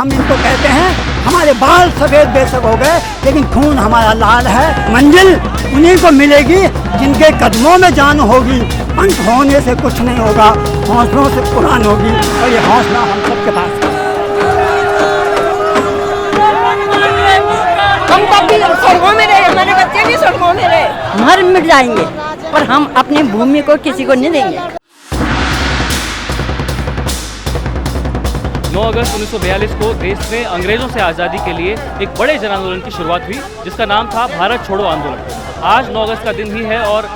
हम इनको कहते हैं हमारे बाल सफ़ेद बेशक हो गए लेकिन खून हमारा लाल है। मंजिल उन्हीं को मिलेगी जिनके कदमों में जान होगी। अंत होने से कुछ नहीं होगा, हौसलों से कुरान होगी और ये हौसला हम सबके पास है। हम कभी सड़कों में रहे, हमारे बच्चे भी सड़कों में रहे, मर मिट जाएंगे पर हम अपनी भूमि को किसी को नहीं देंगे। 9 अगस्त 1942 को देश में अंग्रेजों से आज़ादी के लिए एक बड़े जन आंदोलन की शुरुआत हुई जिसका नाम था भारत छोड़ो आंदोलन। आज 9 अगस्त का दिन ही है और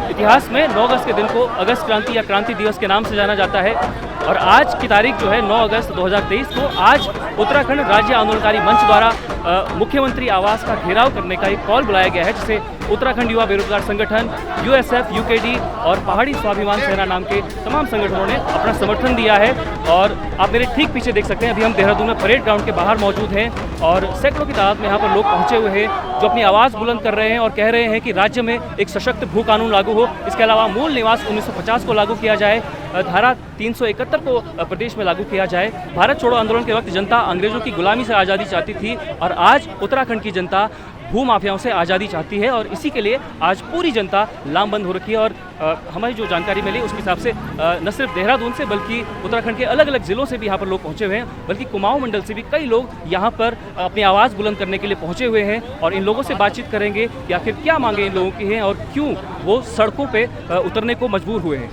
इतिहास में 9 अगस्त के दिन को अगस्त क्रांति या क्रांति दिवस के नाम से जाना जाता है। और आज की तारीख जो है 9 अगस्त 2023 को आज उत्तराखंड राज्य आंदोलनकारी मंच द्वारा मुख्यमंत्री आवास का घेराव करने का एक कॉल बुलाया गया है, जिसे उत्तराखंड युवा बेरोजगार संगठन, यूएसएफ, यूकेडी और पहाड़ी स्वाभिमान सेना नाम के तमाम संगठनों ने अपना समर्थन दिया है। और आप मेरे ठीक पीछे देख सकते हैं, अभी हम देहरादून में परेड ग्राउंड के बाहर मौजूद हैं और सैकड़ों की तादाद में यहाँ पर लोग पहुँचे हुए हैं जो अपनी आवाज़ बुलंद कर रहे हैं और कह रहे हैं कि राज्य में एक सशक्त भू कानून लागू हो। इसके अलावा मूल निवास 1950 को लागू किया जाए, धारा 371 को प्रदेश में लागू किया जाए। भारत छोड़ो आंदोलन के वक्त जनता अंग्रेजों की गुलामी से आज़ादी चाहती थी और आज उत्तराखंड की जनता भू माफियाओं से आज़ादी चाहती है और इसी के लिए आज पूरी जनता लामबंद हो रखी है। और हमारी जो जानकारी मिली उसके हिसाब से न सिर्फ देहरादून से बल्कि उत्तराखंड के अलग अलग ज़िलों से भी यहाँ पर लोग पहुँचे हुए हैं, बल्कि कुमाऊं मंडल से भी कई लोग यहाँ पर अपनी आवाज़ बुलंद करने के लिए पहुँचे हुए हैं। और इन लोगों से बातचीत करेंगे कि आखिर क्या मांगे इन लोगों की हैं और क्यों वो सड़कों पर उतरने को मजबूर हुए हैं।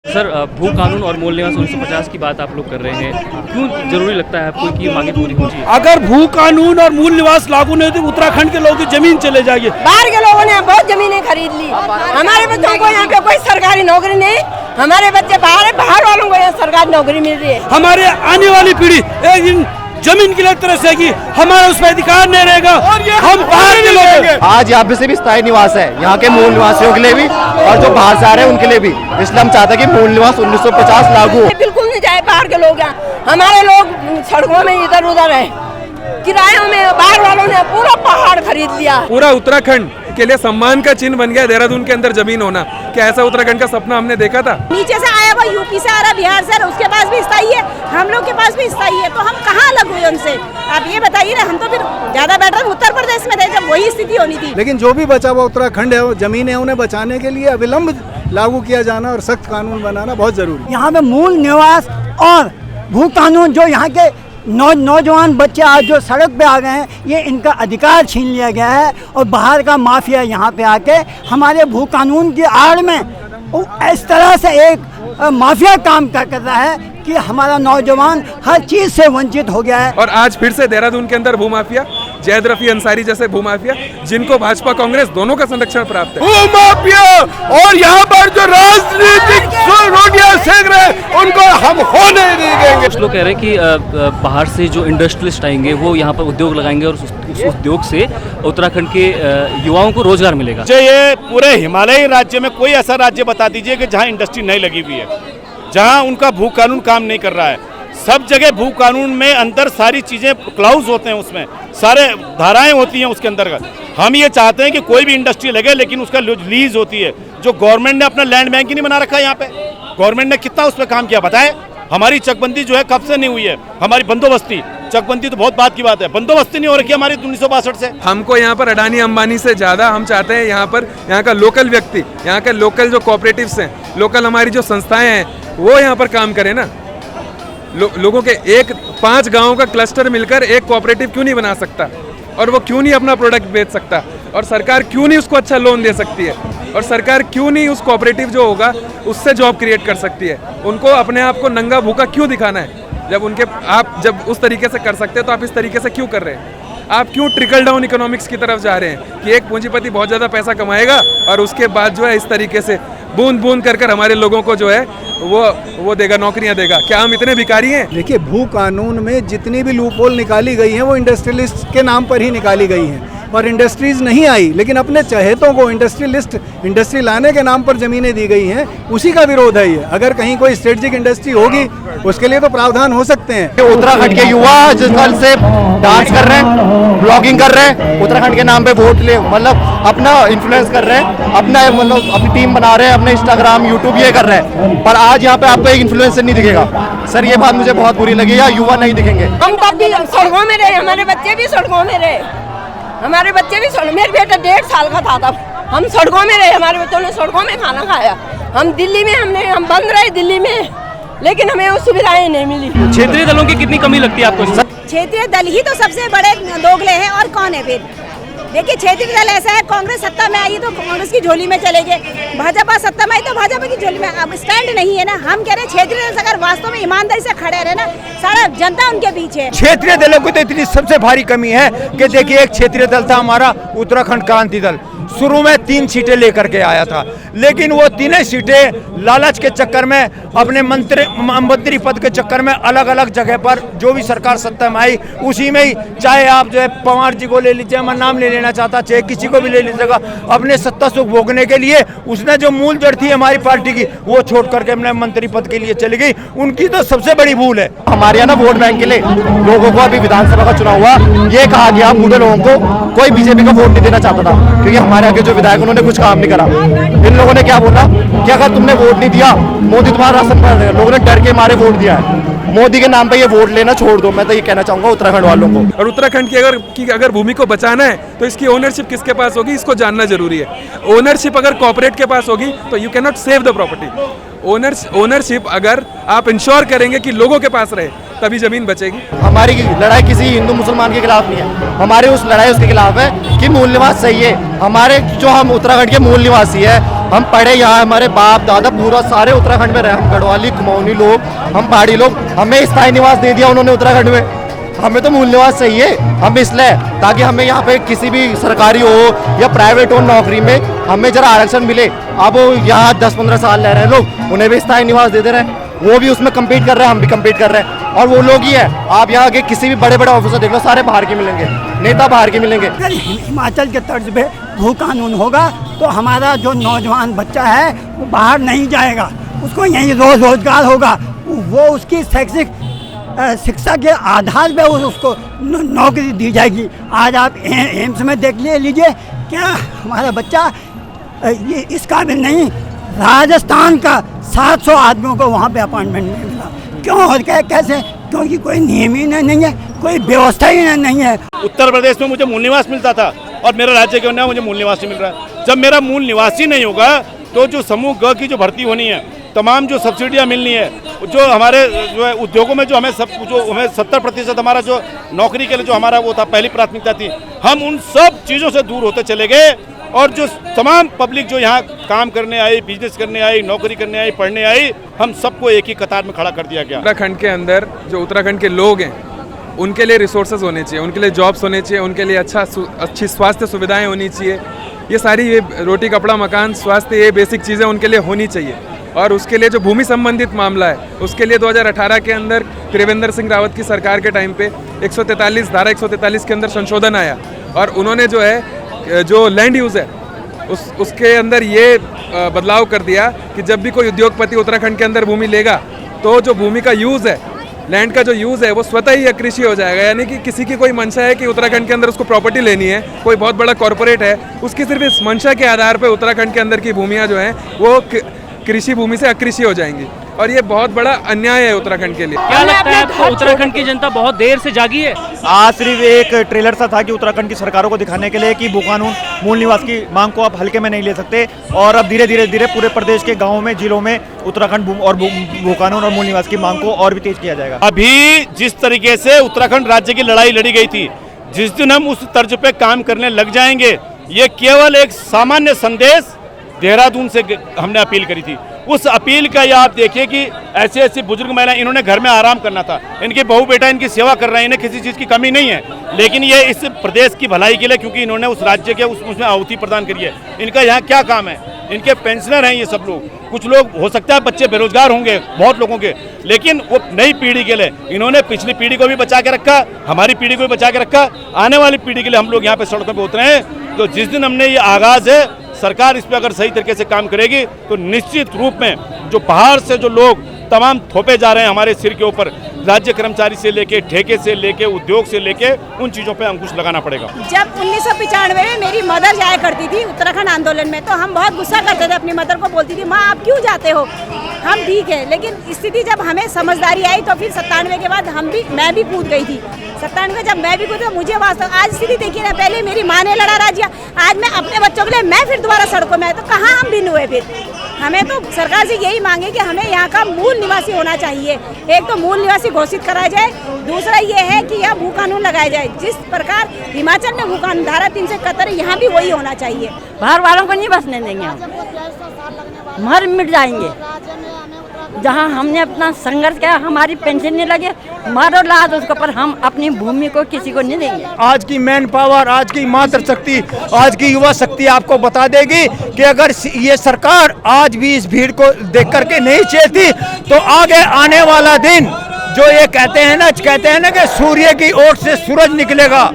सर, भू कानून और मूल निवास 1950 की बात आप लोग कर रहे हैं, क्यों जरूरी लगता है आपको कि मांगे पूरी होनी चाहिए? अगर भू कानून और मूल निवास लागू नहीं तो उत्तराखंड के लोगों की जमीन चले जाएगी। बाहर के लोगों ने बहुत जमीनें खरीद ली, हमारे बच्चों को यहाँ पे कोई सरकारी नौकरी नहीं, हमारे बच्चे बाहर है, बाहर वालों को यहाँ सरकारी नौकरी मिल रही है। हमारे आने वाली पीढ़ी एक दिन जमीन के लिए तरसेगी, हमारा उस पर अधिकार नहीं रहेगा और हम बाहर के लोग। आज यहाँ पे से भी स्थायी निवास है, यहाँ के मूल निवासियों के लिए भी और जो बाहर से आ रहे हैं उनके लिए भी, इसलिए हम चाहते हैं कि मूल निवास 1950 लागू हो। बिल्कुल नहीं जाए बाहर के लोग यहाँ, हमारे लोग सड़कों में इधर उधर है, किरायों में बाहर वालों ने पूरा पहाड़ खरीद लिया। पूरा उत्तराखंड के लिए सम्मान का चिन्ह बन गया देहरादून के अंदर जमीन होना। क्या ऐसा उत्तराखंड का सपना हमने देखा था? नीचे से आया हुआ यूपी से आ रहा, बिहार से, उसके पास भी स्थायी है, हम लोग के पास भी स्थायी है, तो हम कहाँ अलग हुए उनसे? आप ये बताइए ना, हम तो फिर ज्यादा बेटर उत्तर प्रदेश में थे जब वही स्थिति होनी थी। लेकिन जो भी बचा हुआ उत्तराखंड है, जमीन है, उन्हें बचाने के लिए अविलंब लागू किया जाना और सख्त कानून बनाना बहुत जरूरी है। यहाँ पे मूल निवास और भू कानून जो यहाँ के नौजवान बच्चे आज जो सड़क पे आ गए हैं, ये इनका अधिकार छीन लिया गया है और बाहर का माफिया यहाँ पे आके हमारे भू कानून की आड़ में इस तरह से एक माफिया काम कर रहा है कि हमारा नौजवान हर चीज से वंचित हो गया है। और आज फिर से देहरादून के अंदर भूमाफिया, जैद रफी अंसारी जैसे भूमाफिया, जिनको भाजपा कांग्रेस दोनों का संरक्षण प्राप्त है, भूमाफिया और यहाँ पर जो राजनीतिक रोटियां सेक रहे उनको हम होने नहीं देंगे। कुछ लोग कह रहे हैं कि बाहर से जो इंडस्ट्रियलिस्ट आएंगे वो यहाँ पर उद्योग लगाएंगे और उस उद्योग से उत्तराखंड के युवाओं को रोजगार मिलेगा। ये पूरे हिमालयी राज्य में कोई ऐसा राज्य बता दीजिए कि जहाँ इंडस्ट्री नहीं लगी हुई है, जहाँ उनका भू कानून काम नहीं कर रहा है। सब जगह भू कानून में अंदर सारी चीजें क्लाउज होते हैं, उसमें सारे धाराएं होती हैं उसके अंतर्गत। हम ये चाहते हैं कि कोई भी इंडस्ट्री लगे लेकिन उसका लीज होती है। जो गवर्नमेंट ने अपना लैंड बैंक ही नहीं बना रखा है यहाँ पे, गवर्नमेंट ने कितना उस पर काम किया बताए? हमारी चकबंदी जो है कब से नहीं हुई है, हमारी बंदोबस्ती, चकबंदी तो बहुत बात की बात है, बंदोबस्ती नहीं हो रखी हमारी 1962 से। हमको यहाँ पर अडानी अंबानी से ज्यादा हम चाहते हैं यहाँ पर यहाँ का लोकल व्यक्ति, यहाँ के लोकल जो कोऑपरेटिव्स हैं, लोकल हमारी जो संस्थाएं हैं वो यहाँ पर काम करें ना। लोगों के 5 गाँव का क्लस्टर मिलकर एक कोऑपरेटिव क्यों नहीं बना सकता और वो क्यों नहीं अपना प्रोडक्ट बेच सकता और सरकार क्यों नहीं उसको अच्छा लोन दे सकती है और सरकार क्यों नहीं उस कोऑपरेटिव जो होगा उससे जॉब क्रिएट कर सकती है? उनको अपने आप को नंगा भूखा क्यों दिखाना है? आप जब उस तरीके से कर सकते हैं तो आप इस तरीके से क्यों कर रहे हैं? आप क्यों ट्रिकल डाउन इकोनॉमिक्स की तरफ जा रहे हैं कि एक पूंजीपति बहुत ज़्यादा पैसा कमाएगा और उसके बाद जो है इस तरीके से बूंद बूंद कर हमारे लोगों को जो है वो देगा, नौकरियां देगा? क्या हम इतने भिखारी हैं? देखिए, भू कानून में जितनी भी लूपहोल निकाली गई हैं वो इंडस्ट्रियलिस्ट के नाम पर ही निकाली गई हैं और इंडस्ट्रीज नहीं आई, लेकिन अपने चहेतों को इंडस्ट्री लाने के नाम पर जमीनें दी गई हैं, उसी का विरोध है ये। अगर कहीं कोई स्ट्रेटेजिक इंडस्ट्री होगी उसके लिए तो प्रावधान हो सकते हैं। उत्तराखंड के युवा जिस कल से डांस कर रहे हैं, ब्लॉगिंग कर रहे हैं, उत्तराखंड के नाम पे वोट ले, मतलब अपना इन्फ्लुएंस कर रहे हैं, अपना मतलब अपनी टीम बना रहे हैं, अपने इंस्टाग्राम यूट्यूब ये कर रहे हैं, पर आज यहाँ पे आपको एक इन्फ्लुएंसर नहीं दिखेगा। सर ये बात मुझे बहुत बुरी लगी, यहाँ युवा नहीं दिखेंगे। हम तब भी सड़कों में रहे, हमारे बच्चे भी सड़कों में रहे, हमारे बच्चे भी मेरे बेटा 1.5 साल का था तब, हम सड़कों में रहे, हमारे बच्चों ने सड़कों में खाना खाया। हम दिल्ली में हम बंद रहे दिल्ली में, लेकिन हमें वो सुविधाएं नहीं मिली। क्षेत्रीय दलों की कितनी कमी लगती है आपको? क्षेत्रीय दल ही तो सबसे बड़े दोगले हैं, और कौन है फिर? देखिए क्षेत्रीय दल ऐसा है, कांग्रेस सत्ता में आई तो कांग्रेस की झोली में चले गए, भाजपा सत्ता में आई तो भाजपा की झोली में। अब स्टैंड नहीं है ना, हम कह रहे हैं क्षेत्रीय दल अगर वास्तव में ईमानदारी से खड़े रहे ना, सारा जनता उनके पीछे है। क्षेत्रीय दलों की तो इतनी सबसे भारी कमी है कि देखिए एक क्षेत्रीय दल था हमारा उत्तराखंड क्रांति दल, शुरू में 3 सीटें लेकर के आया था, लेकिन वो 3 सीटें लालच के चक्कर में, अपने मंत्री पद के चक्कर में अलग अलग जगह पर जो भी सरकार सत्ता में आई उसी में ही, चाहे आप जो है पवार जी को ले लीजिए, मैं नाम ले लेना चाहता, चाहे किसी को भी ले लीजिएगा, अपने सत्ता सुख भोगने के लिए उसने जो मूल जड़ थी हमारी पार्टी की वो छोड़ करके अपने मंत्री पद के लिए चली गई। उनकी तो सबसे बड़ी भूल है। हमारे यहाँ ना वोट बैंक के लिए लोगों को अभी विधानसभा का चुनाव हुआ, ये कहा गया बूढ़े लोगों को कोई बीजेपी का वोट नहीं देना चाहता था, क्योंकि हमारे आगे जो विधायक उन्होंने कुछ काम नहीं करा। इन लोगों ने क्या बोला कि अगर तुमने वोट नहीं दिया मोदी तुम्हारा राशन कर देगा, लोगों ने डर के मारे वोट दिया है। मोदी के नाम पे ये वोट लेना छोड़ दो, मैं तो ये कहना चाहूंगा उत्तराखंड वालों को। और उत्तराखंड की अगर भूमि को बचाना है तो इसकी ओनरशिप किसके पास होगी, इसको जानना जरूरी है। ओनरशिप अगर कॉर्पोरेट के पास होगी तो you can not save the property. Ownership अगर आप इंश्योर करेंगे कि लोगों के पास रहे तभी जमीन बचेगी। हमारी लड़ाई किसी हिंदू मुसलमान के खिलाफ नहीं है, हमारी उस लड़ाई उसके खिलाफ है कि मूल निवास सही है। हमारे जो हम उत्तराखंड के मूल निवासी है, हम पढ़े यहाँ, हमारे बाप दादा पूरा सारे उत्तराखंड में रहे, हम गढ़वाली कुमाऊनी लोग, हम पहाड़ी लोग, हमें स्थायी निवास दे दिया उन्होंने उत्तराखंड में। हमें तो मूल निवास चाहिए, हम इसलिए ताकि हमें यहाँ पे किसी भी सरकारी हो या प्राइवेट हो नौकरी में हमें जरा आरक्षण मिले। अब यहाँ 10-15 साल रह रहे हैं लोग, उन्हें भी स्थायी निवास दे दे रहे हैं, वो भी उसमें कम्पीट कर रहे हैं, हम भी कम्पीट कर रहे हैं, और वो लोग ही है। आप यहाँ के किसी भी बड़े बड़े ऑफिसर देख लो, सारे बाहर के मिलेंगे, नेता बाहर के मिलेंगे। अगर हिमाचल के तर्ज पे भू कानून होगा तो हमारा जो नौजवान बच्चा है वो बाहर नहीं जाएगा, उसको यहीं रोजगार होगा, वो उसकी शैक्षिक शिक्षा के आधार पे उसको नौकरी दी जाएगी। आज आप एम्स में देख लीजिए, क्या हमारा बच्चा ये इस काबिल नहीं, राजस्थान का 700 आदमियों को वहाँ पे अपॉइंटमेंट नहीं मिला। क्यों और क्या कैसे? क्योंकि कोई नियम ही नहीं है, कोई व्यवस्था ही नहीं है। उत्तर प्रदेश में मुझे मूल निवास मिलता था और मेरा राज्य क्यों नहीं, मुझे मूल निवास नहीं मिल रहा है। जब मेरा मूल निवासी नहीं होगा तो जो समूह ग की जो भर्ती होनी है, तमाम जो सब्सिडियां मिलनी है, जो हमारे जो है उद्योगों में जो हमें 70% हमारा जो नौकरी के लिए जो हमारा वो था पहली प्राथमिकता थी, हम उन सब चीज़ों से दूर होते चले गए। और जो तमाम पब्लिक जो यहाँ काम करने आई, बिजनेस करने आई, नौकरी करने आई, पढ़ने आई, हम सबको एक ही कतार में खड़ा कर दिया गया। उत्तराखंड के अंदर जो उत्तराखंड के लोग हैं उनके लिए रिसोर्सेज होने चाहिए, उनके लिए जॉब्स होने चाहिए, उनके लिए अच्छी स्वास्थ्य सुविधाएं होनी चाहिए। ये सारी ये रोटी कपड़ा मकान स्वास्थ्य ये बेसिक चीज़ें उनके लिए होनी चाहिए। और उसके लिए जो भूमि संबंधित मामला है उसके लिए 2018 के अंदर त्रिवेंद्र सिंह रावत की सरकार के टाइम पे 143 धारा 143 के अंदर संशोधन आया और उन्होंने जो है जो लैंड यूज़ है उसके अंदर ये बदलाव कर दिया कि जब भी कोई उद्योगपति उत्तराखंड के अंदर भूमि लेगा तो जो भूमि का यूज़ है, लैंड का जो यूज़ है वो स्वतः ही अकृषि हो जाएगा। यानी कि किसी की कोई मंशा है कि उत्तराखंड के अंदर उसको प्रॉपर्टी लेनी है, कोई बहुत बड़ा कॉर्पोरेट है, उसकी सिर्फ इस मंशा के आधार पर उत्तराखंड के अंदर की भूमियाँ जो हैं वो कृषि भूमि से अकृषि हो जाएंगी और ये बहुत बड़ा अन्याय है उत्तराखंड के लिए। क्या लगता है आपको उत्तराखंड की जनता बहुत देर से जागी है? आज सिर्फ एक ट्रेलर सा था कि उत्तराखंड की सरकारों को दिखाने के लिए कि भू कानून मूल निवास की मांग को आप हल्के में नहीं ले सकते और अब धीरे धीरे पूरे प्रदेश के गाँवों में, जिलों में उत्तराखंड और भू कानून और मूल निवास की मांग को और भी तेज किया जाएगा। अभी जिस तरीके से उत्तराखंड राज्य की लड़ाई लड़ी गई थी, जिस दिन हम उस तर्ज पे काम करने लग जाएंगे, ये केवल एक सामान्य संदेश देहरादून से हमने अपील करी थी। उस अपील का ये आप देखिए कि ऐसे ऐसे बुजुर्ग महिलाएं, इन्होंने घर में आराम करना था, इनके बहू बेटा इनकी सेवा कर रहे हैं, इन्हें किसी चीज़ की कमी नहीं है, लेकिन ये इस प्रदेश की भलाई के लिए, क्योंकि इन्होंने उस राज्य के उसमें आहुति प्रदान करी है, इनका यहाँ क्या काम है? इनके पेंशनर हैं ये सब लोग। कुछ लोग हो सकता है बच्चे बेरोजगार होंगे बहुत लोगों के, लेकिन वो नई पीढ़ी के लिए इन्होंने पिछली पीढ़ी को भी बचा के रखा, हमारी पीढ़ी को भी बचा के रखा, आने वाली पीढ़ी के लिए हम लोग यहाँ पे सड़कों पर उतरे हैं। तो जिस दिन हमने ये आगाज़ है सरकार इस पर अगर सही तरीके से काम करेगी तो निश्चित रूप में जो बाहर से जो लोग तमाम थोपे जा रहे हैं हमारे सिर के ऊपर, राज्य कर्मचारी से लेके, ठेके से लेके, उद्योग से लेके, उन चीज़ों पे अंकुश लगाना पड़ेगा। जब 1995 में मेरी मदर जाया करती थी उत्तराखंड आंदोलन में, तो हम बहुत गुस्सा करते थे, अपनी मदर को बोलती थी माँ आप क्यों जाते हो, हम ठीक है। लेकिन स्थिति जब हमें समझदारी आई तो फिर 97 के बाद मैं भी कूद गई थी। 97 जब मैं भी कूद तो मुझे वास्तव आज स्थिति देखिए ना, पहले मेरी माँ ने लड़ा राज्य, आज मैं अपने बच्चों के लिए मैं फिर दोबारा सड़कों में, तो कहाँ हम भिन्न हुए फिर। हमें तो सरकार से यही मांगे कि हमें यहाँ का मूल निवासी होना चाहिए। एक तो मूल निवासी घोषित कराया जाए, दूसरा ये है कि यह भू कानून लगाया जाए। जिस प्रकार हिमाचल में भू कानून धारा 3 से 71 यहाँ भी वही होना चाहिए। बाहर वालों को नहीं बसने देंगे, हम मर मिट जाएंगे। जहाँ हमने अपना संघर्ष किया, हमारी पेंशन नहीं लगे, मारो लाद उसको, पर हम अपनी भूमि को किसी को नहीं देंगे। आज की मैन पावर, आज की मातृ शक्ति, आज की युवा शक्ति आपको बता देगी कि अगर ये सरकार आज भी इस भीड़ को देख करके नहीं चलती तो आगे आने वाला दिन जो ये कहते हैं ना कि सूर्य की ओर से सूरज निकलेगा,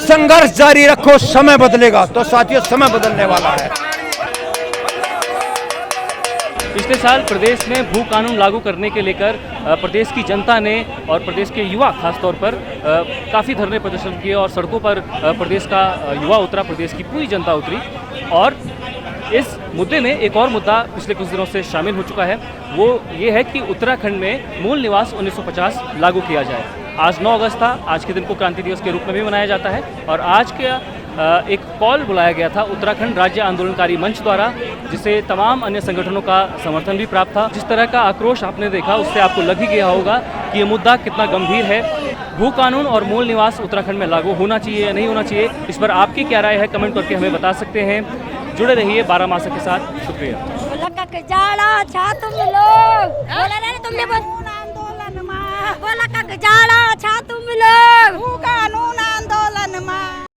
संघर्ष जारी रखो समय बदलेगा। तो साथियों समय बदलने वाला है। पिछले साल प्रदेश में भू कानून लागू करने के लेकर प्रदेश की जनता ने और प्रदेश के युवा खासतौर पर काफ़ी धरने प्रदर्शन किए और सड़कों पर प्रदेश का युवा उतरा, प्रदेश की पूरी जनता उतरी। और इस मुद्दे में एक और मुद्दा पिछले कुछ दिनों से शामिल हो चुका है, वो ये है कि उत्तराखंड में मूल निवास 1950 लागू किया जाए। आज 9 अगस्त था, आज के दिन को क्रांति दिवस के रूप में भी मनाया जाता है और आज के एक कॉल बुलाया गया था उत्तराखंड राज्य आंदोलनकारी मंच द्वारा, जिसे तमाम अन्य संगठनों का समर्थन भी प्राप्त था। जिस तरह का आक्रोश आपने देखा उससे आपको लग ही गया होगा कि ये मुद्दा कितना गंभीर है। भू कानून और मूल निवास उत्तराखंड में लागू होना चाहिए या नहीं होना चाहिए, इस पर आपकी क्या राय है कमेंट करके हमें बता सकते हैं। जुड़े रहिए 12 मासा के साथ। शुक्रिया। बोला का गजाड़ा छा तुम लोग, भू कानून आंदोलन में।